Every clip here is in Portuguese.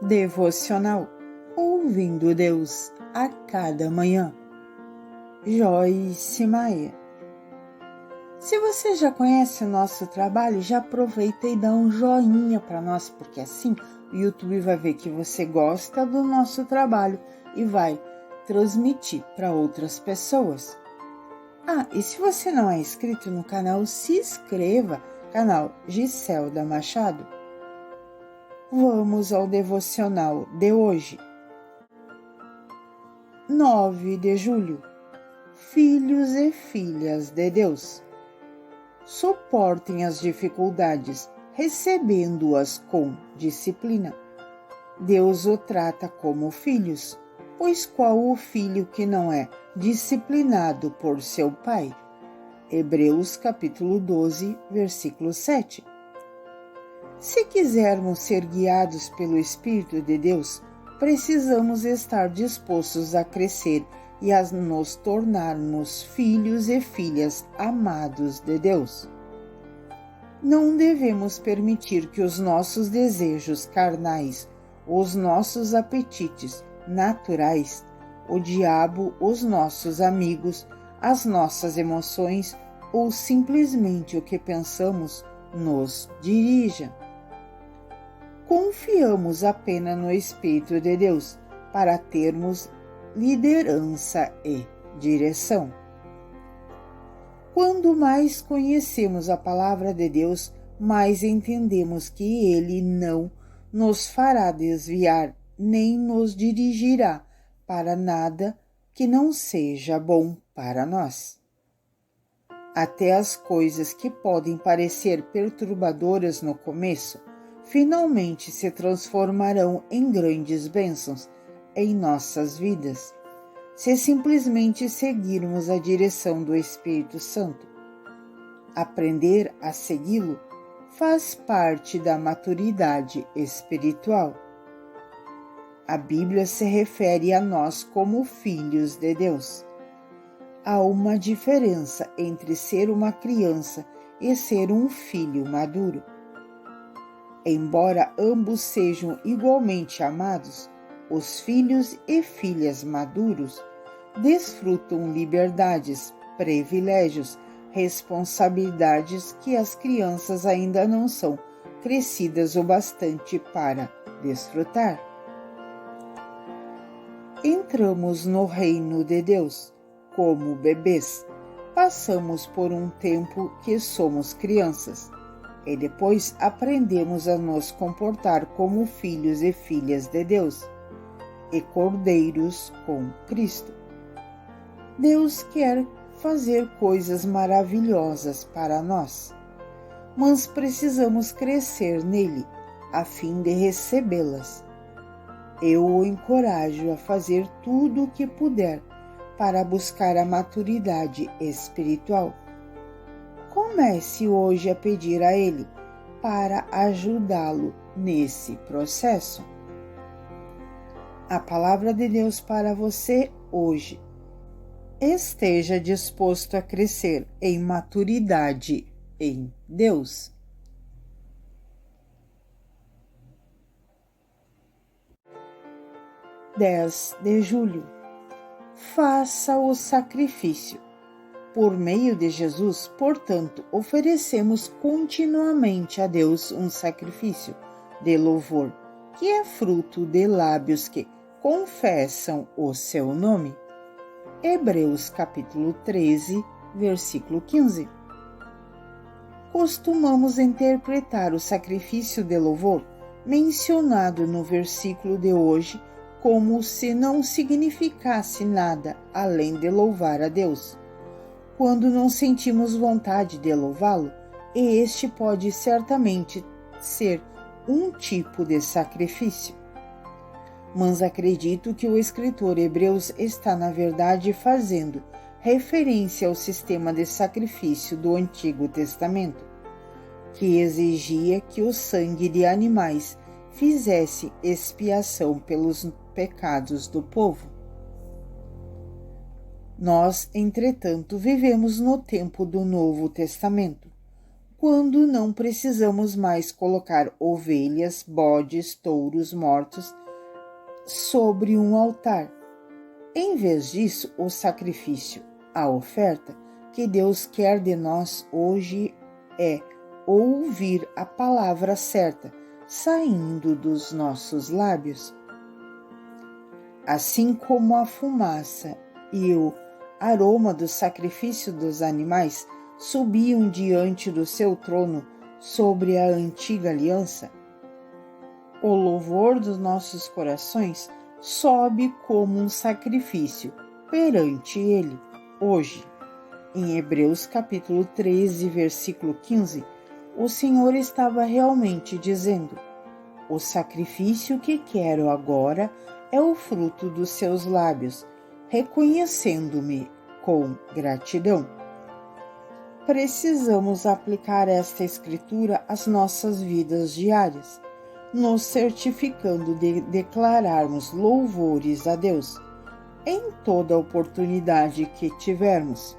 Devocional Ouvindo Deus a cada manhã. Joyce Meyer. Se você já conhece o nosso trabalho, já aproveita e dá um joinha para nós, porque assim o YouTube vai ver que você gosta do nosso trabalho e vai transmitir para outras pessoas. E se você não é inscrito no canal, se inscreva, canal Giselda Machado. Vamos ao devocional de hoje. 9 de julho. Filhos e filhas de Deus. Suportem as dificuldades, recebendo-as com disciplina. Deus o trata como filhos, pois qual o filho que não é disciplinado por seu pai? Hebreus capítulo 12, versículo 7. Se quisermos ser guiados pelo Espírito de Deus, precisamos estar dispostos a crescer e a nos tornarmos filhos e filhas amados de Deus. Não devemos permitir que os nossos desejos carnais, os nossos apetites naturais, o diabo, os nossos amigos, as nossas emoções ou simplesmente o que pensamos nos dirija. Confiamos apenas no Espírito de Deus para termos liderança e direção. Quando mais conhecemos a palavra de Deus, mais entendemos que Ele não nos fará desviar, nem nos dirigirá para nada que não seja bom para nós. Até as coisas que podem parecer perturbadoras no começo, finalmente se transformarão em grandes bênçãos em nossas vidas, se simplesmente seguirmos a direção do Espírito Santo. Aprender a segui-lo faz parte da maturidade espiritual. A Bíblia se refere a nós como filhos de Deus. Há uma diferença entre ser uma criança e ser um filho maduro. Embora ambos sejam igualmente amados, os filhos e filhas maduros desfrutam liberdades, privilégios, responsabilidades que as crianças ainda não são crescidas o bastante para desfrutar. Entramos no reino de Deus como bebês, passamos por um tempo que somos crianças e depois aprendemos a nos comportar como filhos e filhas de Deus e cordeiros com Cristo. Deus quer fazer coisas maravilhosas para nós, mas precisamos crescer nele a fim de recebê-las. Eu o encorajo a fazer tudo o que puder para buscar a maturidade espiritual. Comece hoje a pedir a Ele para ajudá-lo nesse processo. A palavra de Deus para você hoje. Esteja disposto a crescer em maturidade em Deus. (10 de julho). Faça o sacrifício. Por meio de Jesus, portanto, oferecemos continuamente a Deus um sacrifício de louvor, que é fruto de lábios que confessam o seu nome. Hebreus capítulo 13, versículo 15. Costumamos interpretar o sacrifício de louvor mencionado no versículo de hoje como se não significasse nada além de louvar a Deus. Quando não sentimos vontade de louvá-lo, este pode certamente ser um tipo de sacrifício. Mas acredito que o escritor Hebreus está, na verdade, fazendo referência ao sistema de sacrifício do Antigo Testamento, que exigia que o sangue de animais fizesse expiação pelos pecados do povo. Nós, entretanto, vivemos no tempo do Novo Testamento, quando não precisamos mais colocar ovelhas, bodes, touros mortos sobre um altar. Em vez disso, o sacrifício, a oferta que Deus quer de nós hoje é ouvir a palavra certa saindo dos nossos lábios. Assim como a fumaça e o aroma do sacrifício dos animais subiam diante do seu trono sobre a antiga aliança, o louvor dos nossos corações sobe como um sacrifício perante Ele hoje. Em Hebreus capítulo 13, versículo 15, o Senhor estava realmente dizendo: o sacrifício que quero agora é o fruto dos seus lábios, reconhecendo-me com gratidão. Precisamos aplicar esta escritura às nossas vidas diárias, nos certificando de declararmos louvores a Deus em toda oportunidade que tivermos.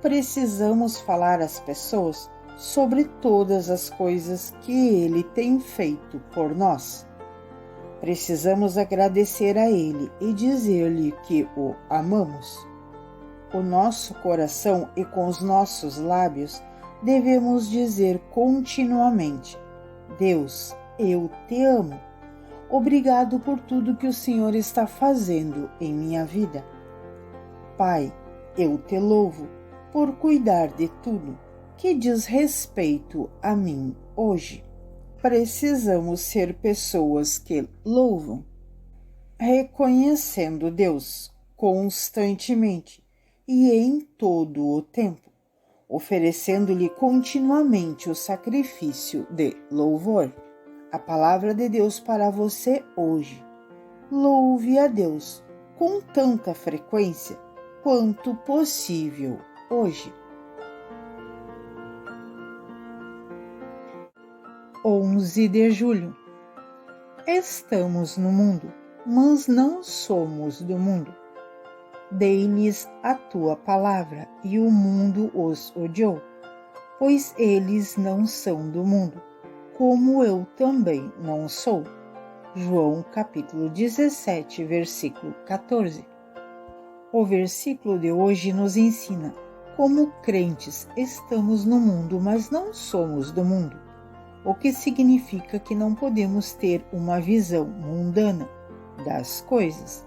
Precisamos falar às pessoas sobre todas as coisas que Ele tem feito por nós. Precisamos agradecer a Ele e dizer-lhe que o amamos. O nosso coração e com os nossos lábios devemos dizer continuamente: Deus, eu te amo. Obrigado por tudo que o Senhor está fazendo em minha vida. Pai, eu te louvo por cuidar de tudo que diz respeito a mim hoje. Precisamos ser pessoas que louvam, reconhecendo Deus constantemente e em todo o tempo, oferecendo-lhe continuamente o sacrifício de louvor. A palavra de Deus para você hoje. Louve a Deus com tanta frequência quanto possível hoje. 11 de julho. Estamos no mundo, mas não somos do mundo. Dei-lhes a tua palavra, e o mundo os odiou, pois eles não são do mundo, como eu também não sou. João capítulo 17, versículo 14. O versículo de hoje nos ensina: como crentes, estamos no mundo, mas não somos do mundo, o que significa que não podemos ter uma visão mundana das coisas.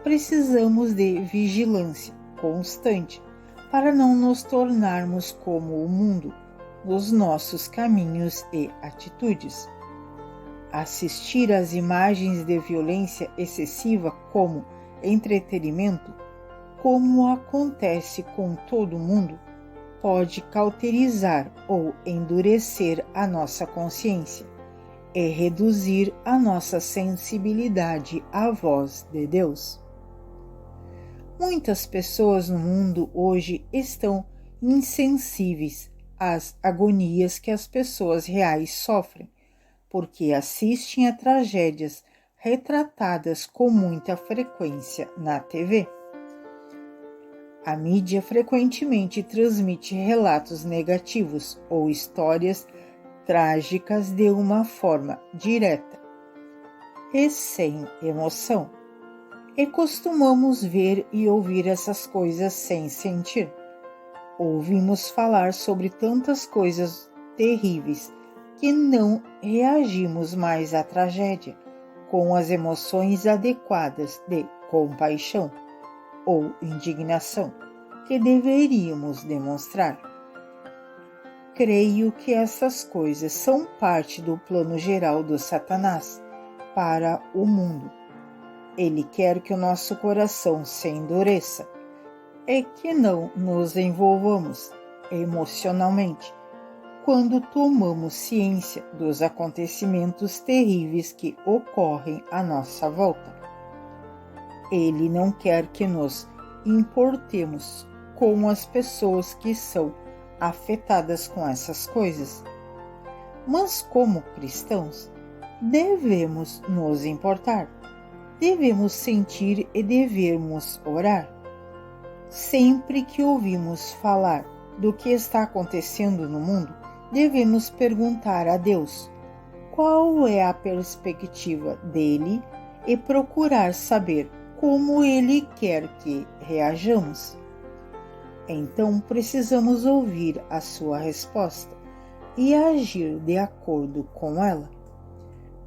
Precisamos de vigilância constante para não nos tornarmos como o mundo nos nossos caminhos e atitudes. Assistir às imagens de violência excessiva como entretenimento, como acontece com todo mundo, pode cauterizar ou endurecer a nossa consciência e reduzir a nossa sensibilidade à voz de Deus. Muitas pessoas no mundo hoje estão insensíveis às agonias que as pessoas reais sofrem, porque assistem a tragédias retratadas com muita frequência na TV. A mídia frequentemente transmite relatos negativos ou histórias trágicas de uma forma direta e sem emoção. E costumamos ver e ouvir essas coisas sem sentir. Ouvimos falar sobre tantas coisas terríveis que não reagimos mais à tragédia com as emoções adequadas de compaixão ou indignação que deveríamos demonstrar. Creio que essas coisas são parte do plano geral do Satanás para o mundo. Ele quer que o nosso coração se endureça e que não nos envolvamos emocionalmente quando tomamos ciência dos acontecimentos terríveis que ocorrem à nossa volta. Ele não quer que nos importemos com as pessoas que são afetadas com essas coisas. Mas como cristãos, devemos nos importar, devemos sentir e devemos orar. Sempre que ouvimos falar do que está acontecendo no mundo, devemos perguntar a Deus qual é a perspectiva dele e procurar saber como ele quer que reajamos. Então precisamos ouvir a sua resposta e agir de acordo com ela.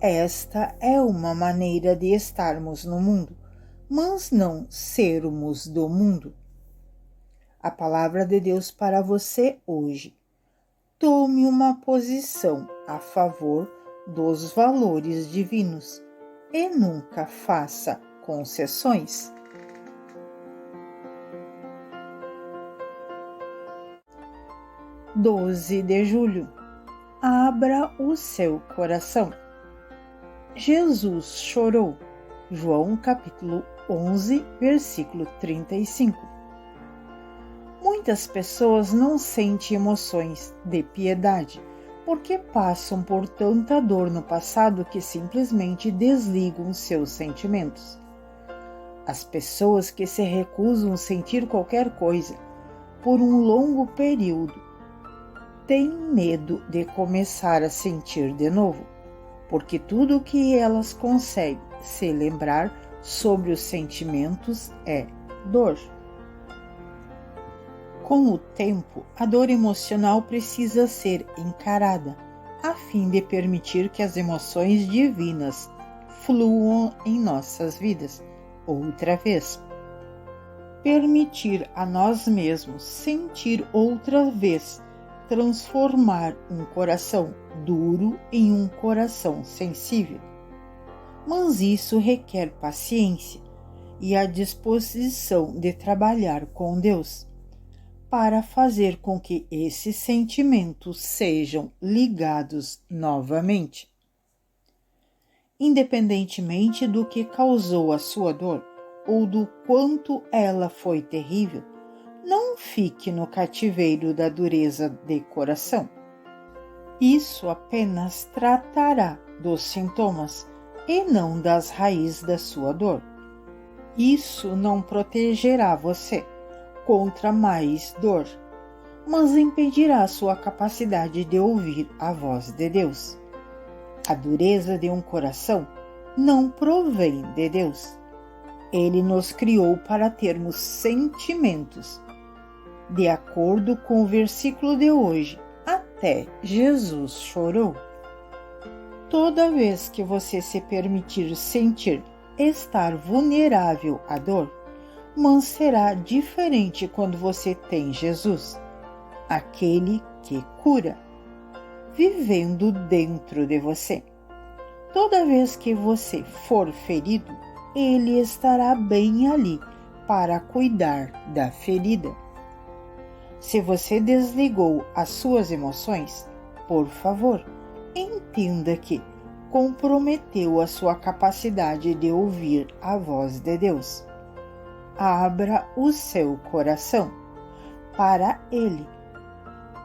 Esta é uma maneira de estarmos no mundo, mas não sermos do mundo. A palavra de Deus para você hoje. Tome uma posição a favor dos valores divinos e nunca faça concessões. 12 de julho. Abra o seu coração. Jesus chorou. João capítulo 11, versículo 35. Muitas pessoas não sentem emoções de piedade porque passam por tanta dor no passado que simplesmente desligam seus sentimentos. As pessoas que se recusam a sentir qualquer coisa por um longo período têm medo de começar a sentir de novo, porque tudo o que elas conseguem se lembrar sobre os sentimentos é dor. Com o tempo, a dor emocional precisa ser encarada, a fim de permitir que as emoções divinas fluam em nossas vidas outra vez. Permitir a nós mesmos sentir outra vez, transformar um coração duro em um coração sensível. Mas isso requer paciência e a disposição de trabalhar com Deus, para fazer com que esses sentimentos sejam ligados novamente. Independentemente do que causou a sua dor ou do quanto ela foi terrível, não fique no cativeiro da dureza de coração. Isso apenas tratará dos sintomas e não das raízes da sua dor. Isso não protegerá você contra mais dor, mas impedirá sua capacidade de ouvir a voz de Deus. A dureza de um coração não provém de Deus. Ele nos criou para termos sentimentos. De acordo com o versículo de hoje, até Jesus chorou. Toda vez que você se permitir sentir estar vulnerável à dor, mas será diferente quando você tem Jesus, aquele que cura, vivendo dentro de você. Toda vez que você for ferido, Ele estará bem ali para cuidar da ferida. Se você desligou as suas emoções, por favor, entenda que comprometeu a sua capacidade de ouvir a voz de Deus. Abra o seu coração para Ele.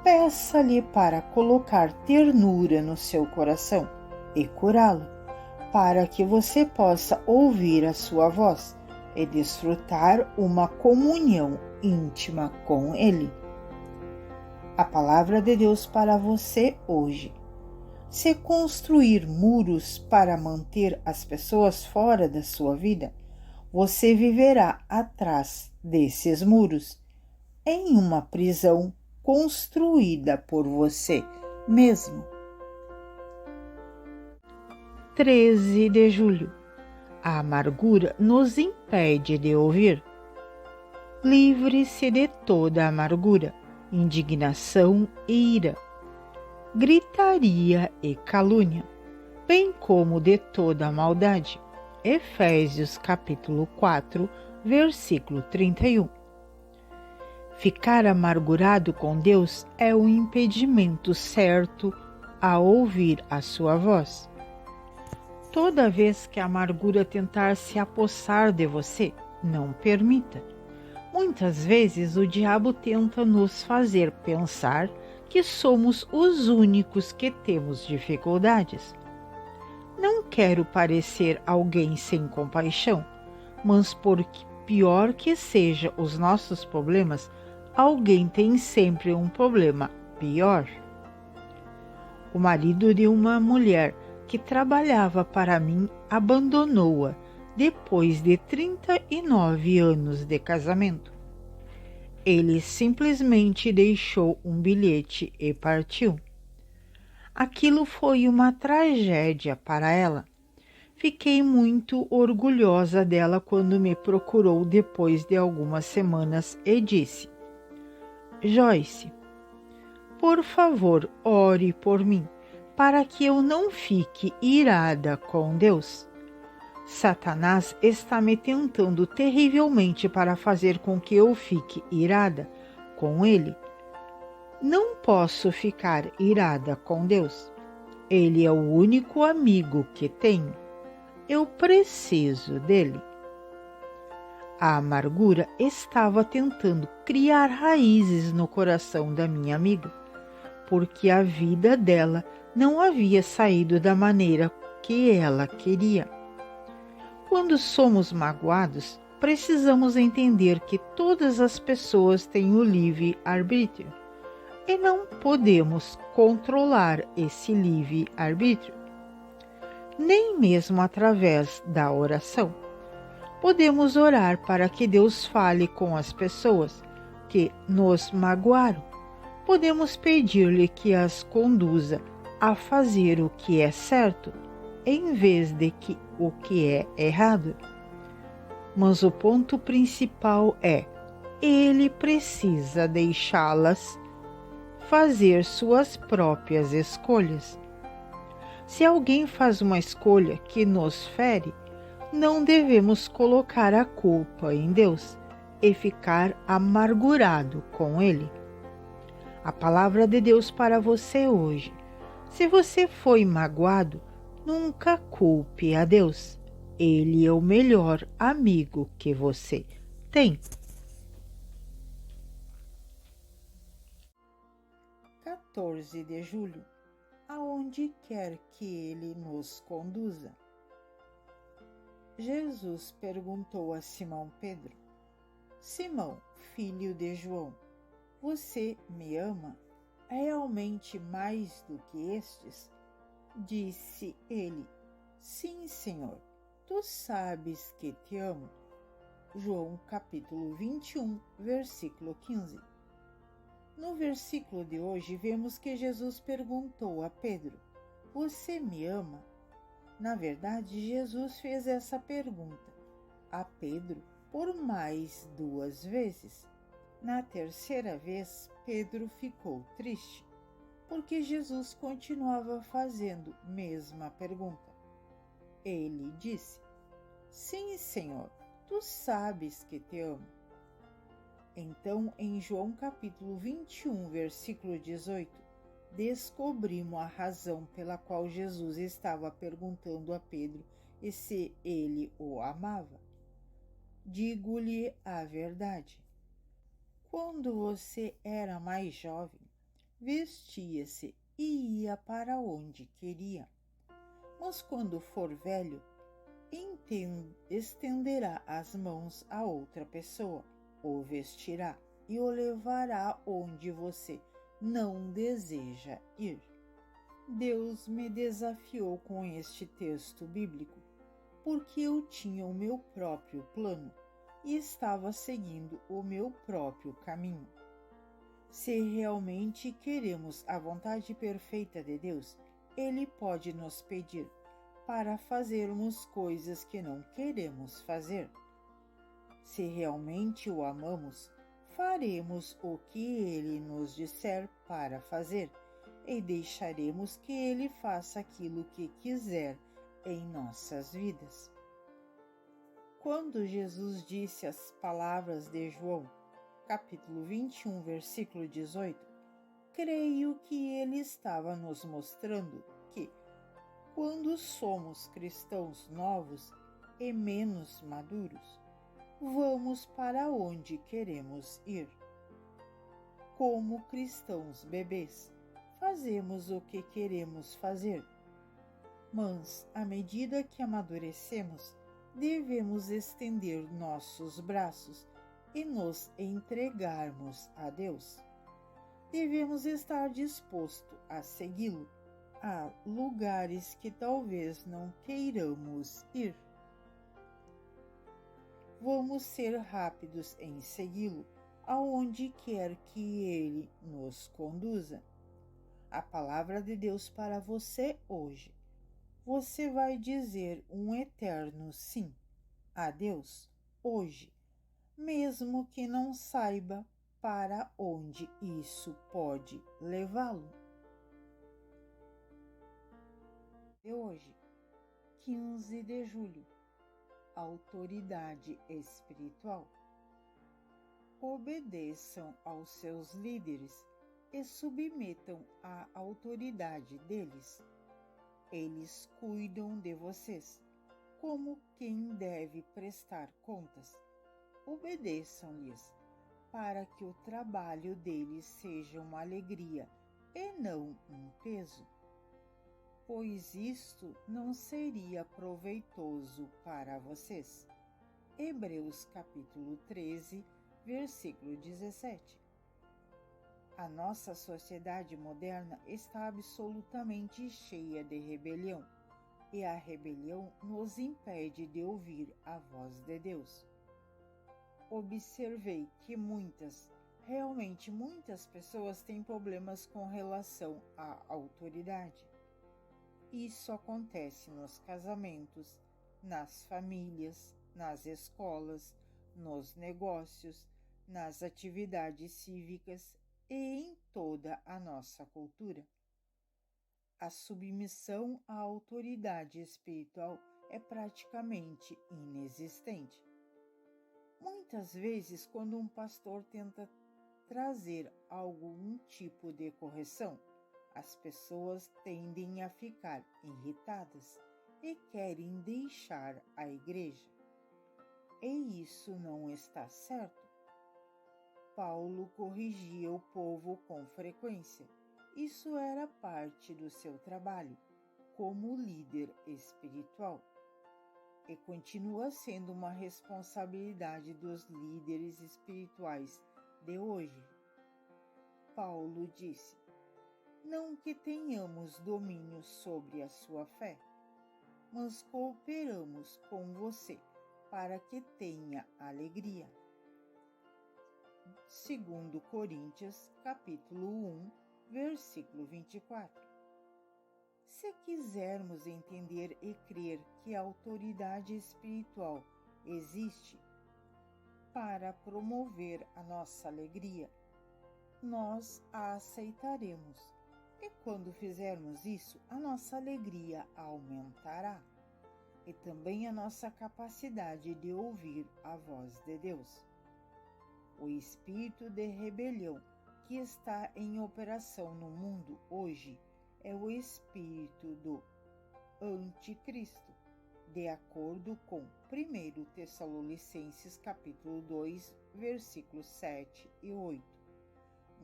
Peça-lhe para colocar ternura no seu coração e curá-lo, para que você possa ouvir a sua voz e desfrutar uma comunhão íntima com Ele. A palavra de Deus para você hoje. Se construir muros para manter as pessoas fora da sua vida, você viverá atrás desses muros, em uma prisão construída por você mesmo. 13 de julho. A amargura nos impede de ouvir. Livre-se de toda amargura, indignação e ira, gritaria e calúnia, bem como de toda a maldade. Efésios capítulo 4, versículo 31. Ficar amargurado com Deus é o impedimento certo a ouvir a sua voz. Toda vez que a amargura tentar se apossar de você, não permita. Muitas vezes o diabo tenta nos fazer pensar que somos os únicos que temos dificuldades. Não quero parecer alguém sem compaixão, mas por pior que sejam os nossos problemas, alguém tem sempre um problema pior. O marido de uma mulher que trabalhava para mim abandonou-a depois de 39 anos de casamento. Ele simplesmente deixou um bilhete e partiu. Aquilo foi uma tragédia para ela. Fiquei muito orgulhosa dela quando me procurou depois de algumas semanas e disse: Joyce, por favor, ore por mim, para que eu não fique irada com Deus. Satanás está me tentando terrivelmente para fazer com que eu fique irada com ele. Não posso ficar irada com Deus. Ele é o único amigo que tenho. Eu preciso dele. A amargura estava tentando criar raízes no coração da minha amiga, porque a vida dela não havia saído da maneira que ela queria. Quando somos magoados, precisamos entender que todas as pessoas têm o livre-arbítrio e não podemos controlar esse livre-arbítrio, nem mesmo através da oração. Podemos orar para que Deus fale com as pessoas que nos magoaram. Podemos pedir-lhe que as conduza a fazer o que é certo, em vez de que o que é errado. Mas o ponto principal é: ele precisa deixá-las fazer suas próprias escolhas. Se alguém faz uma escolha que nos fere, não devemos colocar a culpa em Deus e ficar amargurado com ele. A palavra de Deus para você hoje: se você foi magoado, nunca culpe a Deus. Ele é o melhor amigo que você tem. 14 de julho. Aonde quer que ele nos conduza. Jesus perguntou a Simão Pedro: Simão, filho de João, você me ama realmente mais do que estes? Disse ele: Sim, Senhor, tu sabes que te amo. João capítulo 21, versículo 15. No versículo de hoje, vemos que Jesus perguntou a Pedro: Você me ama? Na verdade, Jesus fez essa pergunta a Pedro por mais 2 vezes. Na terceira vez, Pedro ficou triste, porque Jesus continuava fazendo a mesma pergunta. Ele disse: Sim, Senhor, tu sabes que te amo. Então, em João capítulo 21, versículo 18, descobrimos a razão pela qual Jesus estava perguntando a Pedro e se ele o amava. Digo-lhe a verdade. Quando você era mais jovem, vestia-se e ia para onde queria. Mas quando for velho, estenderá as mãos a outra pessoa, o vestirá e o levará onde você não deseja ir. Deus me desafiou com este texto bíblico, porque eu tinha o meu próprio plano e estava seguindo o meu próprio caminho. Se realmente queremos a vontade perfeita de Deus, Ele pode nos pedir para fazermos coisas que não queremos fazer. Se realmente o amamos, faremos o que ele nos disser para fazer e deixaremos que ele faça aquilo que quiser em nossas vidas. Quando Jesus disse as palavras de João, capítulo 21, versículo 18, creio que ele estava nos mostrando que, quando somos cristãos novos e menos maduros, vamos para onde queremos ir. Como cristãos bebês, fazemos o que queremos fazer. Mas, à medida que amadurecemos, devemos estender nossos braços e nos entregarmos a Deus, devemos estar disposto a segui-lo a lugares que talvez não queiramos ir. Vamos ser rápidos em segui-lo aonde quer que ele nos conduza. A palavra de Deus para você hoje. Você vai dizer um eterno sim a Deus hoje, mesmo que não saiba para onde isso pode levá-lo. De hoje, 15 de julho, autoridade espiritual. Obedeçam aos seus líderes e submetam à autoridade deles. Eles cuidam de vocês, como quem deve prestar contas. Obedeçam-lhes, para que o trabalho deles seja uma alegria e não um peso, pois isto não seria proveitoso para vocês. Hebreus capítulo 13, versículo 17. A nossa sociedade moderna está absolutamente cheia de rebelião, e a rebelião nos impede de ouvir a voz de Deus. Observei que realmente muitas pessoas têm problemas com relação à autoridade. Isso acontece nos casamentos, nas famílias, nas escolas, nos negócios, nas atividades cívicas e em toda a nossa cultura. A submissão à autoridade espiritual é praticamente inexistente. Muitas vezes, quando um pastor tenta trazer algum tipo de correção, as pessoas tendem a ficar irritadas e querem deixar a igreja. E isso não está certo. Paulo corrigia o povo com frequência. Isso era parte do seu trabalho como líder espiritual. E continua sendo uma responsabilidade dos líderes espirituais de hoje. Paulo disse: não que tenhamos domínio sobre a sua fé, mas cooperamos com você para que tenha alegria. 2 Coríntios, capítulo 1, versículo 24. Se quisermos entender e crer que a autoridade espiritual existe para promover a nossa alegria, nós a aceitaremos. E quando fizermos isso, a nossa alegria aumentará e também a nossa capacidade de ouvir a voz de Deus. O espírito de rebelião que está em operação no mundo hoje é o espírito do anticristo, de acordo com 1 Tessalonicenses capítulo 2, versículos 7 e 8.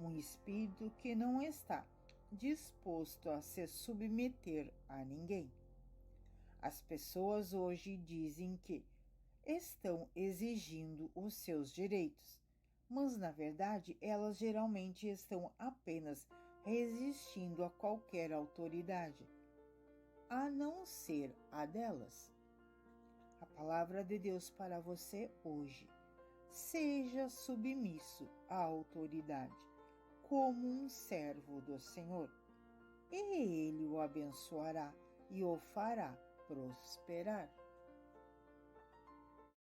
Um espírito que não está disposto a se submeter a ninguém. As pessoas hoje dizem que estão exigindo os seus direitos, mas na verdade elas geralmente estão apenas resistindo a qualquer autoridade, a não ser a delas. A palavra de Deus para você hoje: seja submisso à autoridade, como um servo do Senhor, e Ele o abençoará e o fará prosperar.